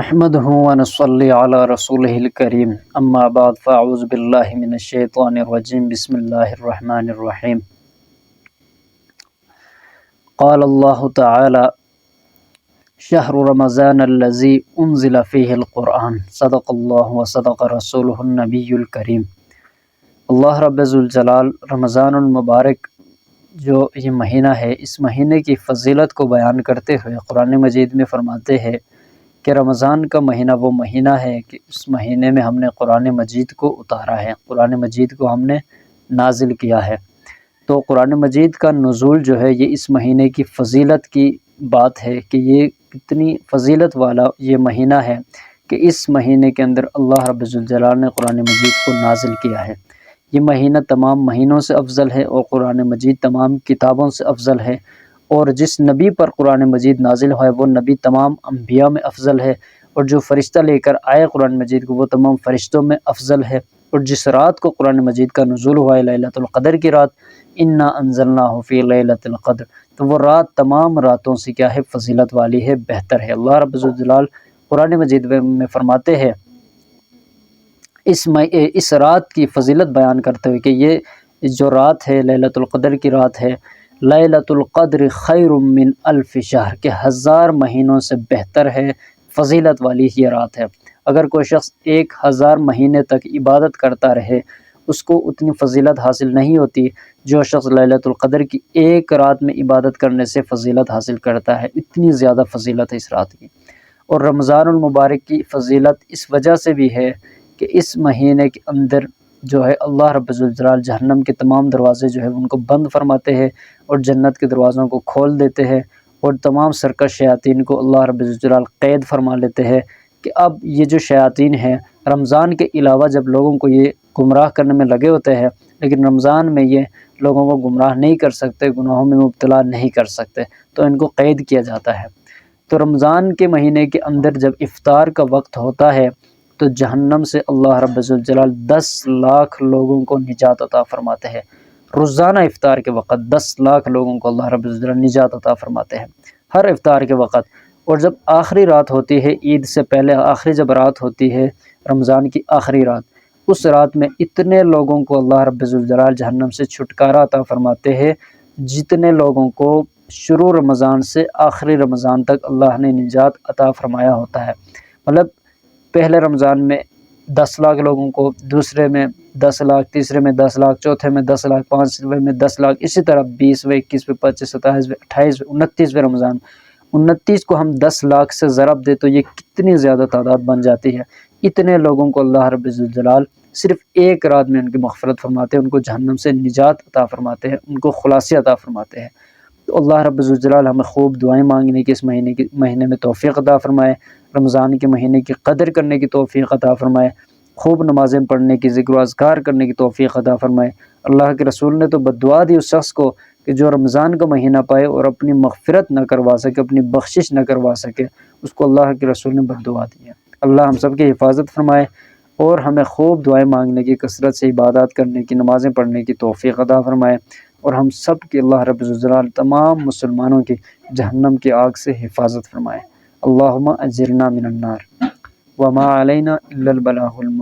نحمده ونصلي على رسوله الكريم اما بعد فاعوذ بالله من الشيطان الرجيم بسم الله الرحمن الرحيم قال الله تعالى شهر رمضان الذي انزل فيه القرآن صدق الله وصدق رسوله النبي الكريم۔ اللہ رب ذوالجلال رمضان المبارک جو یہ مہینہ ہے، اس مہینے کی فضیلت کو بیان کرتے ہوئے قرآن مجید میں فرماتے ہیں کہ رمضان کا مہینہ وہ مہینہ ہے کہ اس مہینے میں ہم نے قرآن مجید کو اتارا ہے، قرآن مجید کو ہم نے نازل کیا ہے۔ تو قرآن مجید کا نزول جو ہے یہ اس مہینے کی فضیلت کی بات ہے کہ یہ کتنی فضیلت والا یہ مہینہ ہے کہ اس مہینے کے اندر اللہ رب ذوالجلال نے قرآن مجید کو نازل کیا ہے۔ یہ مہینہ تمام مہینوں سے افضل ہے اور قرآن مجید تمام کتابوں سے افضل ہے، اور جس نبی پر قرآن مجید نازل ہوا ہے وہ نبی تمام انبیاء میں افضل ہے، اور جو فرشتہ لے کر آئے قرآن مجید کو وہ تمام فرشتوں میں افضل ہے، اور جس رات کو قرآن مجید کا نزول ہوا ہے لیلۃ القدر کی رات، انا انزلناہ فی لیلۃ القدر، تو وہ رات تمام راتوں سے کیا ہے، فضیلت والی ہے، بہتر ہے۔ اللہ رب ذوالجلال قرآن مجید میں فرماتے ہیں اس رات کی فضیلت بیان کرتے ہوئے کہ یہ جو رات ہے لیلۃ القدر کی رات ہے، لیلۃ القدر خیر من الف شہر، کہ 1000 مہینوں سے بہتر ہے، فضیلت والی یہ رات ہے۔ اگر کوئی شخص 1000 مہینے تک عبادت کرتا رہے اس کو اتنی فضیلت حاصل نہیں ہوتی جو شخص لیلۃ القدر کی ایک رات میں عبادت کرنے سے فضیلت حاصل کرتا ہے، اتنی زیادہ فضیلت ہے اس رات کی۔ اور رمضان المبارک کی فضیلت اس وجہ سے بھی ہے کہ اس مہینے کے اندر جو ہے اللہ رب ذوالجلال جہنم کے تمام دروازے جو ہے ان کو بند فرماتے ہیں اور جنت کے دروازوں کو کھول دیتے ہیں، اور تمام سرکش شیاطین کو اللہ رب ذوالجلال قید فرما لیتے ہیں کہ اب یہ جو شیاطین ہیں رمضان کے علاوہ جب لوگوں کو یہ گمراہ کرنے میں لگے ہوتے ہیں، لیکن رمضان میں یہ لوگوں کو گمراہ نہیں کر سکتے، گناہوں میں مبتلا نہیں کر سکتے، تو ان کو قید کیا جاتا ہے۔ تو رمضان کے مہینے کے اندر جب افطار کا وقت ہوتا ہے تو جہنم سے اللہ رب ذوالجلال 10 لاکھ لوگوں کو نجات عطا فرماتے ہیں۔ روزانہ افطار کے وقت 10 لاکھ لوگوں کو اللہ رب ذوالجلال نجات عطا فرماتے ہیں ہر افطار کے وقت۔ اور جب آخری رات ہوتی ہے عید سے پہلے، آخری جب رات ہوتی ہے رمضان کی آخری رات، اس رات میں اتنے لوگوں کو اللہ رب ذوالجلال جہنم سے چھٹکارا عطا فرماتے ہیں جتنے لوگوں کو شروع رمضان سے آخری رمضان تک اللہ نے نجات عطا فرمایا ہوتا ہے۔ مطلب پہلے رمضان میں 10 لاکھ لوگوں کو، دوسرے میں 10 لاکھ، تیسرے میں 10 لاکھ، چوتھے میں 10 لاکھ، پانچویں میں 10 لاکھ، اسی طرح 20ویں، 21ویں، 25، 27ویں، 28ویں، 29ویں رمضان، 29 کو ہم 10 لاکھ سے ضرب دے تو یہ کتنی زیادہ تعداد بن جاتی ہے۔ اتنے لوگوں کو اللہ رب ذوالجلال صرف ایک رات میں ان کی مغفرت فرماتے ہیں، ان کو جہنم سے نجات عطا فرماتے ہیں، ان کو خلاصی عطا فرماتے ہیں۔ تو اللہ رب ذوالجلال ہمیں خوب دعائیں مانگنے کی اس مہینے میں توفیق عطا فرمائے، رمضان کے مہینے کی قدر کرنے کی توفیق عطا فرمائے، خوب نمازیں پڑھنے کی، ذکر و اذکار کرنے کی توفیق عطا فرمائے۔ اللہ کے رسول نے تو بددعا دی اس شخص کو کہ جو رمضان کا مہینہ پائے اور اپنی مغفرت نہ کروا سکے، اپنی بخشش نہ کروا سکے، اس کو اللہ کے رسول نے بددعا دی ہے۔ اللہ ہم سب کی حفاظت فرمائے اور ہمیں خوب دعائیں مانگنے کی، کثرت سے عبادات کرنے کی، نمازیں پڑھنے کی توفیق عطا فرمائے، اور ہم سب کی اللہ رب ذوالجلال تمام مسلمانوں کی جہنم کی آگ سے حفاظت فرمائے۔ اللہم اجرنا من النار وما علینا الا البلاغ المبین۔